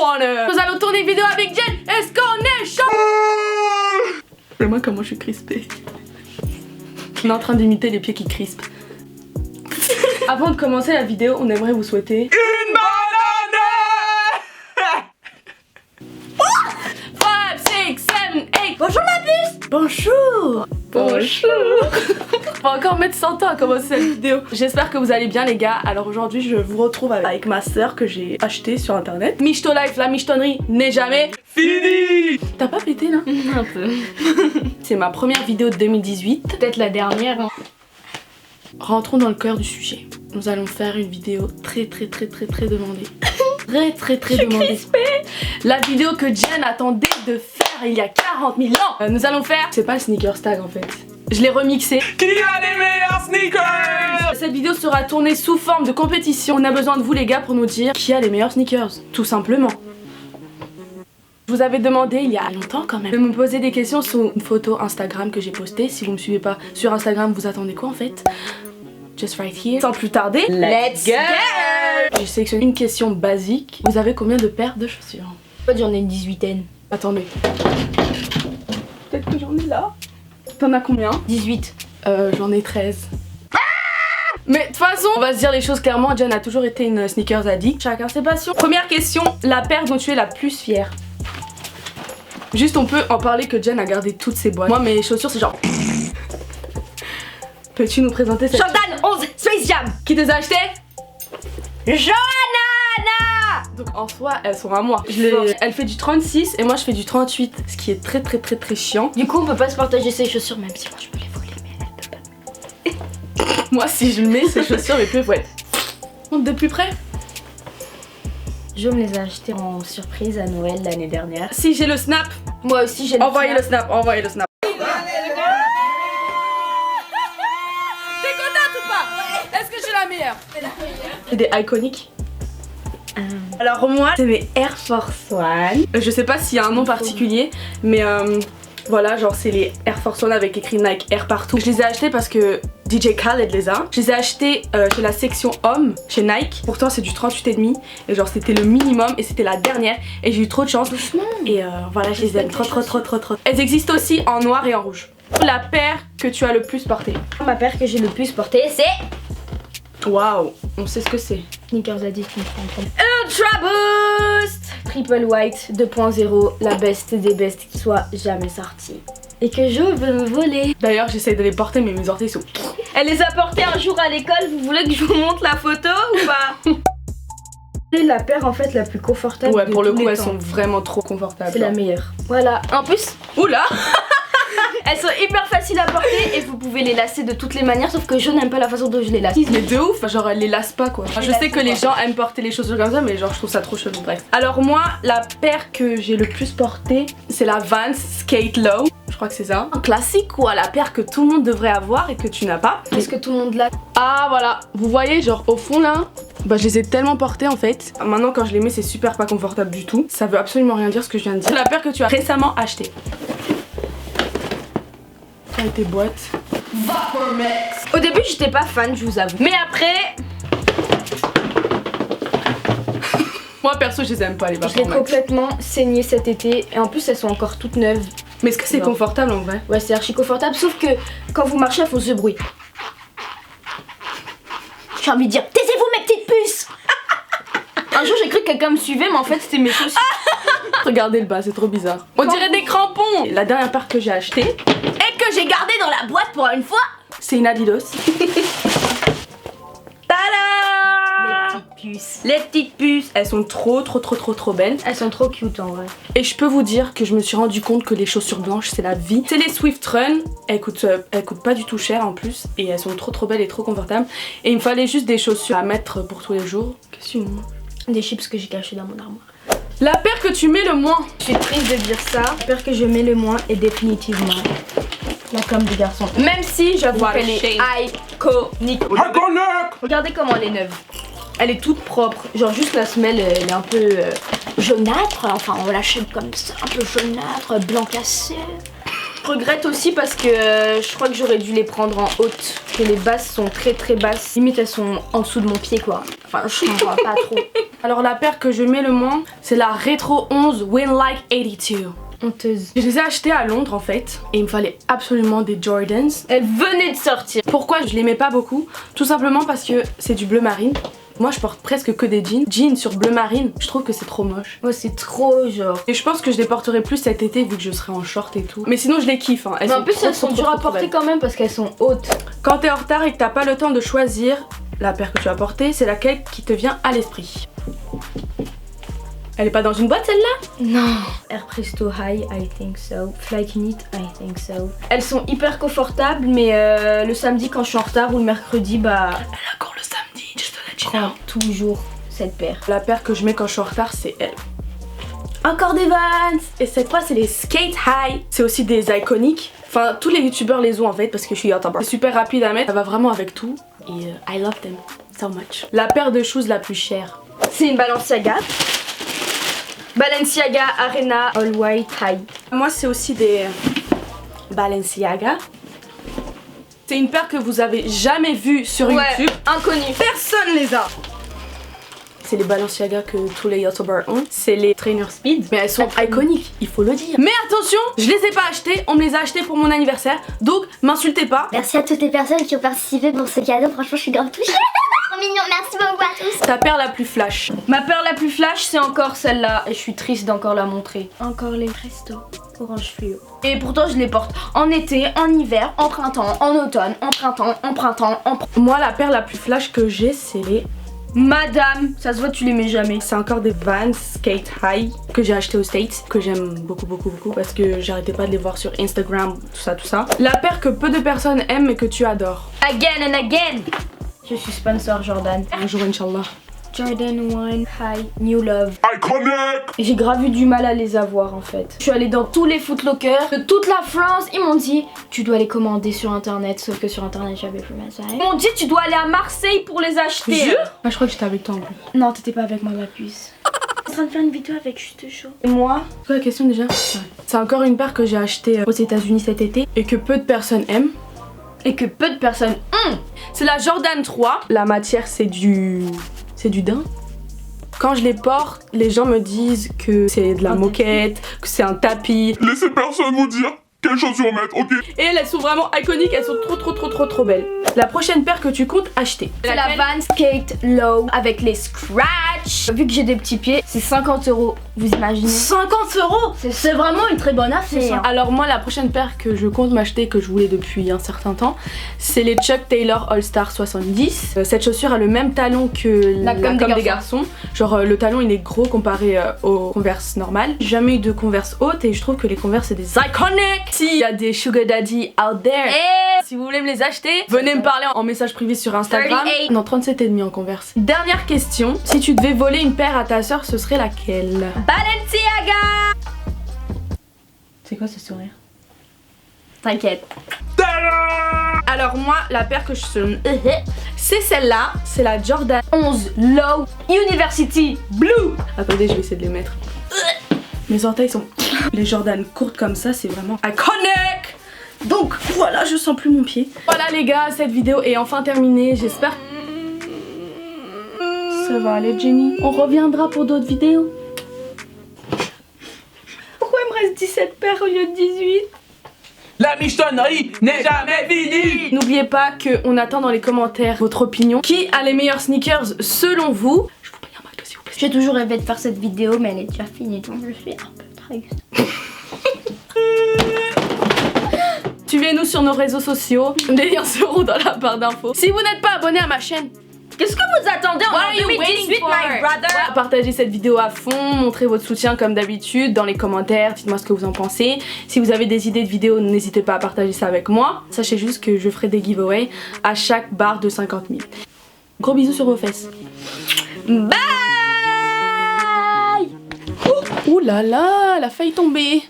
Warner. Nous allons tourner une vidéo avec Jen. Est-ce qu'on est chaud? Regarde-moi comment je suis crispée. On est en train d'imiter les pieds qui crispent. Avant de commencer la vidéo, on aimerait vous souhaiter une bonne année. 5, 6, 7, 8. Bonjour ma puce. Bonjour. Bonjour. On va encore mettre 100 ans à commencer cette vidéo. J'espère que vous allez bien les gars. Alors aujourd'hui je vous retrouve avec ma soeur que j'ai achetée sur internet. Michto Life, la michetonnerie n'est jamais finie. T'as pas pété là? Un peu. C'est ma première vidéo de 2018. Peut-être la dernière. Hein. Rentrons dans le cœur du sujet. Nous allons faire une vidéo très demandée. Très demandée. Crispée. La vidéo que Jen attendait de faire il y a 40 000 ans. Nous allons faire... C'est pas le sneakers tag en fait. Je l'ai remixé. Qui a les meilleurs sneakers? Cette vidéo sera tournée sous forme de compétition. On a besoin de vous les gars pour nous dire qui a les meilleurs sneakers. Tout simplement. Je vous avais demandé il y a longtemps quand même de me poser des questions sur une photo Instagram que j'ai postée. Si vous me suivez pas sur Instagram, vous attendez quoi en fait? Just right here. Sans plus tarder, let's go! J'ai sélectionné une question basique. Vous avez combien de paires de chaussures? J'en ai une 18aine. Attendez. Peut-être que j'en ai là. T'en as combien? 18. J'en ai 13. Mais de toute façon, on va se dire les choses clairement. Jen a toujours été une sneakers addict. Chacun ses passions. Première question, la paire dont tu es la plus fière? Juste on peut en parler que Jen a gardé toutes ses boîtes. Moi mes chaussures c'est genre... Peux-tu nous présenter cette... Jordan 11 Space Jam. Qui te les a achetées? Johanna. Donc en soi elles sont à moi. Elle fait du 36 et moi je fais du 38. Ce qui est très chiant. Du coup on peut pas se partager ses chaussures même si moi je peux les voler mais elle peut pas. Moi si je mets ces chaussures mais plus ouais. Monte de plus près. Je me les ai achetées en surprise à Noël l'année dernière. Si j'ai le snap. Moi aussi j'ai le Envoyez le snap, envoyez le snap. La meilleure. C'est des iconiques. Alors moi c'est mes Air Force One. Je sais pas s'il y a un nom particulier mais voilà genre c'est les Air Force One avec écrit Nike Air partout. Je les ai achetés parce que DJ Khaled les a. Je les ai achetés chez la section homme chez Nike. Pourtant c'est du 38,5 et genre c'était le minimum et c'était la dernière et j'ai eu trop de chance. Et voilà je les aime trop. Elles existent aussi en noir et en rouge. La paire que tu as le plus portée? Ma paire que j'ai le plus portée c'est... Waouh, on sait ce que c'est. Sneakers Addict Ultra Boost Triple White 2.0, la best des bestes qui soit jamais sortie. Et que je veux me voler. D'ailleurs j'essaye de les porter mais mes orteils sont... Elle les a portés un jour à l'école, vous voulez que je vous montre la photo ou pas? C'est la paire en fait la plus confortable. Ouais pour le coup elles temps. sont vraiment trop confortables. C'est la meilleure. Voilà, en plus... Oula. Elles sont hyper faciles à porter et vous pouvez les lasser de toutes les manières sauf que je n'aime pas la façon dont je les lasse. Mais de ouf, genre elles les lassent pas quoi. Je sais que les gens aiment porter les chaussures comme ça mais genre je trouve ça trop chelou, bref. Alors moi la paire que j'ai le plus portée c'est la Vans Skate Low. Je crois que c'est ça. Un classique quoi, la paire que tout le monde devrait avoir et que tu n'as pas. Est-ce que tout le monde l'a? Ah voilà, vous voyez genre au fond là, bah je les ai tellement portées en fait. Maintenant quand je les mets c'est super pas confortable du tout. Ça veut absolument rien dire ce que je viens de dire. C'est la paire que tu as récemment achetée. Tes boîtes. Au début j'étais pas fan je vous avoue. Mais après... Moi perso je les aime pas les Je l'ai complètement saigné cet été et en plus elles sont encore toutes neuves. Mais est-ce que c'est confortable en vrai? Ouais c'est archi confortable sauf que quand vous marchez elles font ce bruit. J'ai envie de dire taisez-vous mes petites puces. Un jour j'ai cru que quelqu'un me suivait mais en fait c'était mes chaussures. Regardez le bas, c'est trop bizarre. On dirait des crampons. La dernière paire que j'ai achetée et que j'ai gardée dans la boîte pour une fois, c'est une Adidas. Tada! Les petites puces. Elles sont trop belles. Elles sont trop cute en vrai. Et je peux vous dire que je me suis rendu compte que les chaussures blanches c'est la vie. C'est les Swift Run. Elles coûtent pas du tout cher en plus. Et elles sont trop belles et trop confortables. Et il me fallait juste des chaussures à mettre pour tous les jours. Qu'est-ce que tu vois? Des chips que j'ai cachées dans mon armoire. La paire que tu mets le moins. Je suis triste de dire ça. La paire que je mets le moins est définitivement la comme des garçons. Même si j'avoue qu'elle est iconique. Regardez comment elle est neuve. Elle est toute propre. Genre juste la semelle elle est un peu jaunâtre. Enfin on l'achète comme ça. Un peu jaunâtre, blanc cassé. Je regrette aussi parce que je crois que j'aurais dû les prendre en haute. Que les basses sont très très basses. Limite elles sont en dessous de mon pied quoi. Enfin je comprends pas trop. Alors la paire que je mets le moins, c'est la Retro 11 Winlike 82. Honteuse. Je les ai achetées à Londres en fait et il me fallait absolument des Jordans. Elles venaient de sortir. Pourquoi je les mets pas beaucoup? Tout simplement parce que c'est du bleu marine. Moi je porte presque que des jeans. Jeans sur bleu marine, je trouve que c'est trop moche. Ouais c'est trop genre. Et je pense que je les porterai plus cet été vu que je serai en short et tout. Mais sinon je les kiffe hein. Mais en plus elles sont dures à porter quand même parce qu'elles sont hautes. Quand t'es en retard et que t'as pas le temps de choisir la paire que tu vas porter, c'est laquelle qui te vient à l'esprit. Elle est pas dans une boîte celle-là? Non. Air Presto High, I think so. Flight Unit, I think so. Elles sont hyper confortables, mais le samedi quand je suis en retard ou le mercredi, bah. Elle a encore le samedi, just to let Je you know. prends toujours cette paire. La paire que je mets quand je suis en retard, c'est elle. Encore des Vans! Et cette fois, c'est les Skate High. C'est aussi des iconiques. Enfin, tous les youtubeurs les ont en fait parce que je suis YouTuber. C'est super rapide à mettre, ça va vraiment avec tout. Et I love them so much. La paire de shoes la plus chère. C'est une Balenciaga. Balenciaga Arena All White High. Moi c'est aussi des Balenciaga. C'est une paire que vous avez jamais vue sur YouTube. Inconnu. Personne les a. C'est les Balenciaga que tous les youtubers ont. C'est les Trainer Speed. Mais elles sont iconiques, il faut le dire. Mais attention, je les ai pas achetées. On me les a achetées pour mon anniversaire. Donc m'insultez pas. Merci à toutes les personnes qui ont participé pour ce cadeau. Franchement, je suis grave touchée. Trop mignon. Merci beaucoup à tous. Ta paire la plus flash. Ma paire la plus flash, c'est encore celle-là. Et je suis triste d'encore la montrer. Encore les Presto orange fluo. Et pourtant, je les porte en été, en hiver, en printemps, en automne, en printemps, en printemps, Moi, la paire la plus flash que j'ai, c'est les Madame, ça se voit tu les mets jamais. C'est encore des Vans Skate High que j'ai acheté aux States, que j'aime beaucoup parce que j'arrêtais pas de les voir sur Instagram, tout ça. La paire que peu de personnes aiment mais que tu adores. Again and again. Je suis sponsor Jordan. Un jour Inch'Allah. Jordan 1 High New Love. Iconic! J'ai grave eu du mal à les avoir en fait. Je suis allée dans tous les Footlocker de toute la France. Ils m'ont dit tu dois les commander sur internet. Sauf que sur internet j'avais plus ma salle. Ils m'ont dit tu dois aller à Marseille pour les acheter. Jure? Ah, je crois que j'étais avec toi en plus. Non t'étais pas avec moi ma puce. Je suis en train de faire une vidéo avec Juste Chaud. Et moi, c'est quoi la question déjà? C'est encore une paire que j'ai achetée aux États-Unis cet été et que peu de personnes aiment. Et que peu de personnes ont. C'est la Jordan 3. La matière c'est du daim. Quand je les porte, les gens me disent que c'est de la moquette, que c'est un tapis. Laissez personne vous dire quelles chaussures mettre, ok? Et elles sont vraiment iconiques, elles sont trop belles. La prochaine paire que tu comptes acheter. C'est la Vans Skate Low avec les scratch. Vu que j'ai des petits pieds, c'est 50 €. Vous imaginez? 50 €. C'est vraiment une très bonne affaire. Alors moi la prochaine paire que je compte m'acheter, que je voulais depuis un certain temps, c'est les Chuck Taylor All Star 70. Cette chaussure a le même talon que la gomme des garçons. Genre le talon il est gros comparé aux Converse normales. J'ai jamais eu de Converse haute et je trouve que les Converse c'est des iconiques. S'il y a des sugar daddy out there, si vous voulez me les acheter, venez me parler en message privé sur Instagram. 38. Non, 37,5 en Converse. Dernière question, si tu devais voler une paire à ta soeur, ce serait laquelle? Balenciaga. C'est quoi ce sourire? T'inquiète. Alors moi, la paire que je suis... c'est celle-là, c'est la Jordan 11 Low University Blue. Attendez, je vais essayer de les mettre. Mes orteils sont... Les Jordan courtes comme ça, c'est vraiment iconic. Donc voilà, je sens plus mon pied. Voilà les gars, cette vidéo est enfin terminée. J'espère ça va aller Jenny. On reviendra pour d'autres vidéos. Pourquoi il me reste 17 paires au lieu de 18? La michtonnerie n'est jamais finie. N'oubliez pas qu'on attend dans les commentaires votre opinion. Qui a les meilleurs sneakers selon vous? Je vous paye un McDo s'il vous plaît. J'ai toujours rêvé de faire cette vidéo mais elle est déjà finie donc je suis un peu triste. Suivez-nous sur nos réseaux sociaux. Les liens seront dans la barre d'infos. Si vous n'êtes pas abonné à ma chaîne, Qu'est-ce que vous attendez en 2018 my brother? Partagez cette vidéo à fond, montrez votre soutien comme d'habitude dans les commentaires, dites-moi ce que vous en pensez. Si vous avez des idées de vidéos, n'hésitez pas à partager ça avec moi. Sachez juste que je ferai des giveaways à chaque barre de 50 000. Gros bisous sur vos fesses. Bye. Ouh là là, elle a failli tomber.